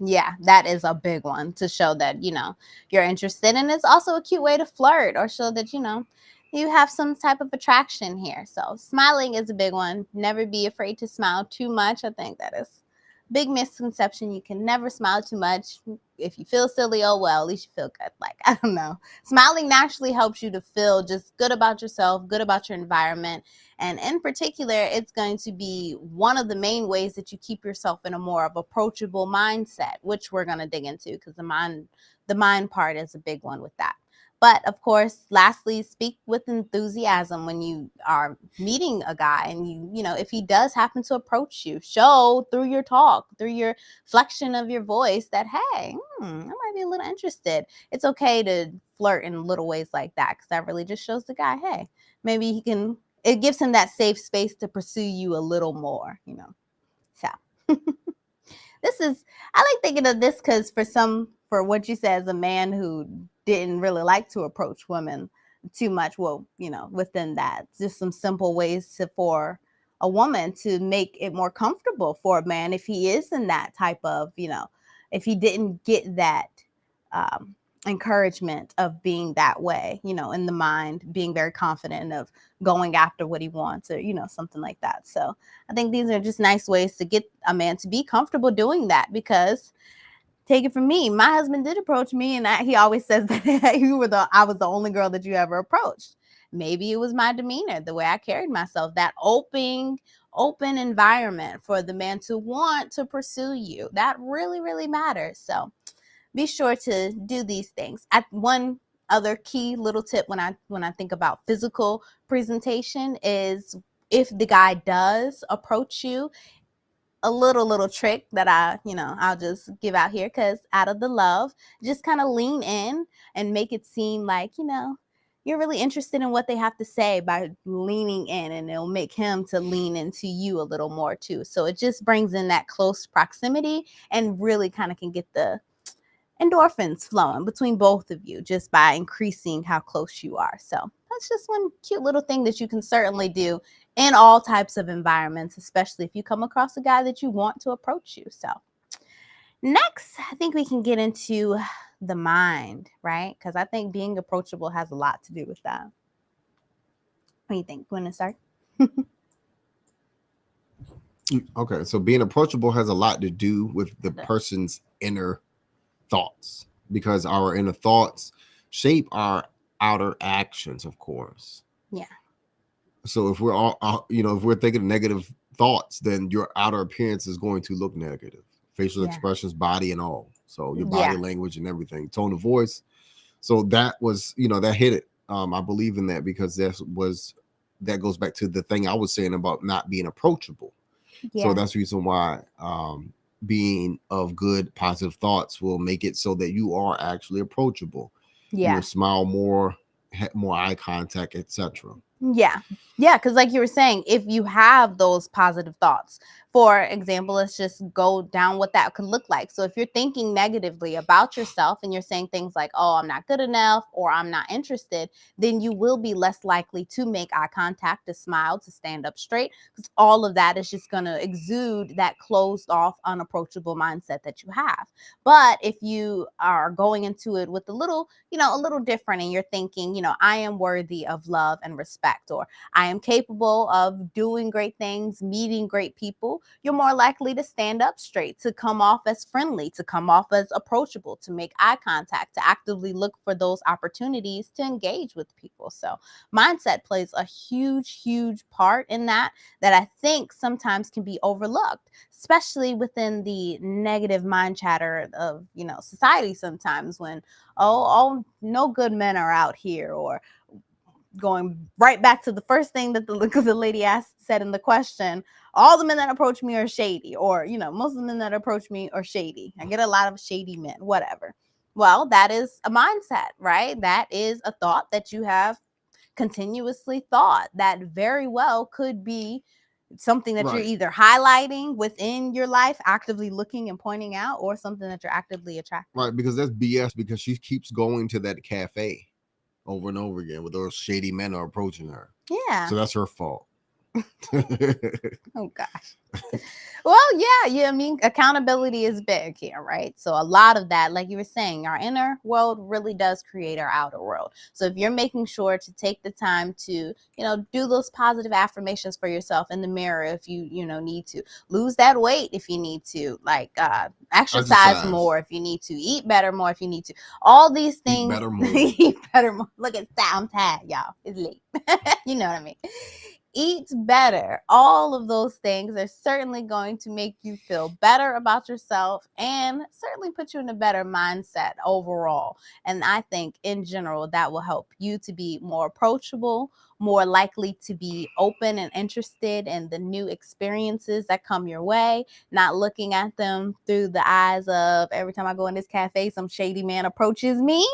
yeah, that is a big one to show that, you're interested. And it's also a cute way to flirt or show that, you have some type of attraction here. So smiling is a big one. Never be afraid to smile too much. I think that is big misconception. You can never smile too much. If you feel silly, oh well, at least you feel good. Like, I don't know. Smiling naturally helps you to feel just good about yourself, good about your environment. And in particular, it's going to be one of the main ways that you keep yourself in a more of approachable mindset, which we're going to dig into because the mind part is a big one with that. But of course, lastly, speak with enthusiasm when you are meeting a guy and if he does happen to approach you, show through your talk, through your flexion of your voice that, hey, I might be a little interested. It's okay to flirt in little ways like that because that really just shows the guy, hey, maybe it gives him that safe space to pursue you a little more, So I like thinking of this because for what you said, as a man who didn't really like to approach women too much, well, within that, just some simple ways for a woman to make it more comfortable for a man if he is in that type of, if he didn't get that encouragement of being that way, in the mind, being very confident of going after what he wants or, something like that. So I think these are just nice ways to get a man to be comfortable doing that because take it from me, my husband did approach me and he always says that I was the only girl that you ever approached. Maybe it was my demeanor, the way I carried myself, that open environment for the man to want to pursue you. That really, really matters. So be sure to do these things. One other key little tip when I think about physical presentation is if the guy does approach you, a little trick that I'll just give out here because out of the love, just kind of lean in and make it seem like, you're really interested in what they have to say by leaning in, and it'll make him to lean into you a little more too. So it just brings in that close proximity and really kind of can get the endorphins flowing between both of you just by increasing how close you are. So that's just one cute little thing that you can certainly do in all types of environments, especially if you come across a guy that you want to approach you. So next, I think we can get into the mind, right? Because I think being approachable has a lot to do with that. What do you think? Want to start? Okay, so being approachable has a lot to do with the person's inner thoughts, because our inner thoughts shape our outer actions, of course. Yeah. So if we're all, if we're thinking negative thoughts, then your outer appearance is going to look negative. Facial expressions, body, and all. So your body language and everything, tone of voice. So that was, that hit it. I believe in that because that goes back to the thing I was saying about not being approachable. Yeah. So that's the reason why being of good, positive thoughts will make it so that you are actually approachable. Yeah. You will smile more, have more eye contact, etc. Yeah. Yeah. Because like you were saying, if you have those positive thoughts, for example, let's just go down what that could look like. So if you're thinking negatively about yourself and you're saying things like, oh, I'm not good enough or I'm not interested, then you will be less likely to make eye contact, to smile, to stand up straight, because all of that is just going to exude that closed off, unapproachable mindset that you have. But if you are going into it with a little different and you're thinking, I am worthy of love and respect, or I am capable of doing great things, meeting great people, you're more likely to stand up straight, to come off as friendly, to come off as approachable, to make eye contact, to actively look for those opportunities to engage with people. So mindset plays a huge, huge part in that I think sometimes can be overlooked, especially within the negative mind chatter of, society sometimes, when, oh, no good men are out here, or going right back to the first thing that the lady said in the question, all the men that approach me are shady, or, most of the men that approach me are shady. I get a lot of shady men, whatever. Well, that is a mindset, right? That is a thought that you have continuously thought that very well could be something that you're either highlighting within your life, actively looking and pointing out, or something that you're actively attracting. Right, because that's BS, because she keeps going to that cafe over and over again with those shady men are approaching her. Yeah. So that's her fault. Oh gosh. Well, yeah, I mean, accountability is big here, right? So a lot of that, like you were saying, our inner world really does create our outer world. So if you're making sure to take the time to, do those positive affirmations for yourself in the mirror, if you, need to lose that weight, if you need to, like, exercise more, if you need to eat better more, if you need to, all these things. Eat better more. Eat better more. Look at that. I'm tired, y'all. It's late. You know what I mean? Eat better. All of those things are certainly going to make you feel better about yourself and certainly put you in a better mindset overall. And I think in general, that will help you to be more approachable, more likely to be open and interested in the new experiences that come your way, not looking at them through the eyes of, every time I go in this cafe, some shady man approaches me,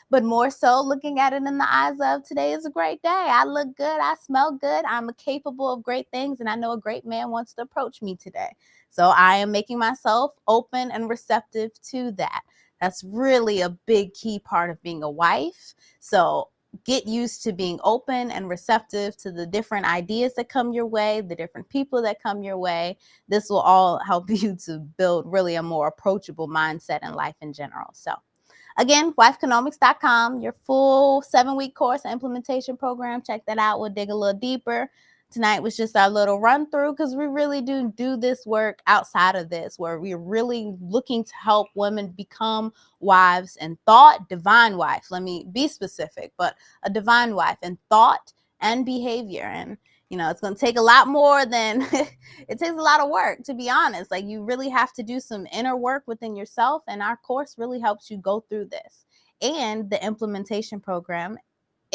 but more so looking at it in the eyes of, today is a great day. I look good. I smell good. I'm capable of great things. And I know a great man wants to approach me today. So I am making myself open and receptive to that. That's really a big key part of being a wife. So get used to being open and receptive to the different ideas that come your way, the different people that come your way. This will all help you to build really a more approachable mindset in life in general. So again, wifeconomics.com, your full 7-week course and implementation program. Check that out. We'll dig a little deeper. Tonight was just our little run through, because we really do this work outside of this, where we're really looking to help women become wives in thought, divine wife. Let me be specific, but a divine wife in thought and behavior. And it's going to take a lot more than it takes a lot of work, to be honest. Like, you really have to do some inner work within yourself. And our course really helps you go through this. And the implementation program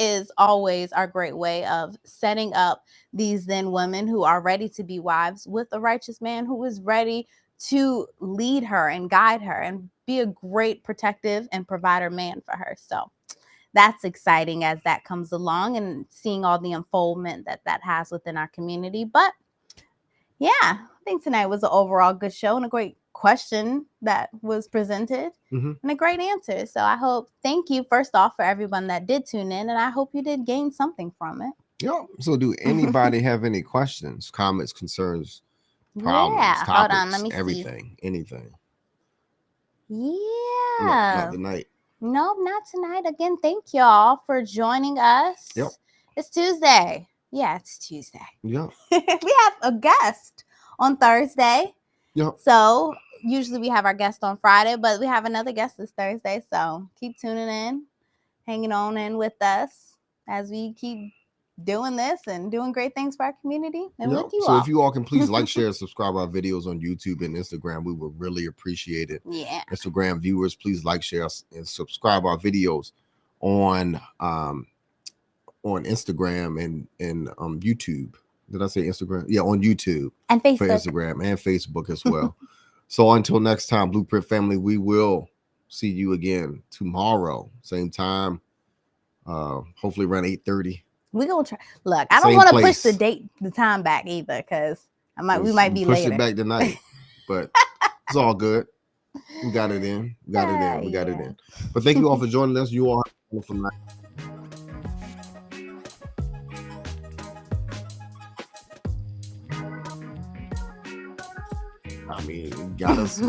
is always our great way of setting up these then women who are ready to be wives with a righteous man who is ready to lead her and guide her and be a great protective and provider man for her. So that's exciting as that comes along, and seeing all the unfoldment that has within our community. But yeah, I think tonight was an overall good show and a great question that was presented Mhm. and a great answer. So I hope, thank you first off for everyone that did tune in, and I hope you did gain something from it. Yeah. So, do anybody have any questions, comments, concerns, problems, Yeah, hold on, topics, let me see. everything, anything? No, Yeah. not tonight. Nope, not tonight. Again, thank y'all for joining us. Yep. It's Tuesday. Yeah, it's Tuesday. Yeah. We have a guest on Thursday. Yep. So usually we have our guest on Friday, but we have another guest this Thursday. So keep tuning in, hanging on in with us as we keep doing this and doing great things for our community and Yep. with you So all. if you all can please like, share, subscribe our videos on YouTube and Instagram, we would really appreciate it. Yeah. Instagram viewers, please like, share, and subscribe our videos on Instagram and YouTube. Did I say Instagram? Yeah, on YouTube And for Facebook. Instagram and Facebook as well. So until next time, Blueprint family, we will see you again tomorrow, same time. Hopefully around 8:30. We're gonna try. Look, I don't Same want to push place. the time back either, because we might be push later. it back tonight, but it's all good. We got it in. We got it in. We got it Yeah. in. But thank you all for joining us. You all have a wonderful night. I mean, got us.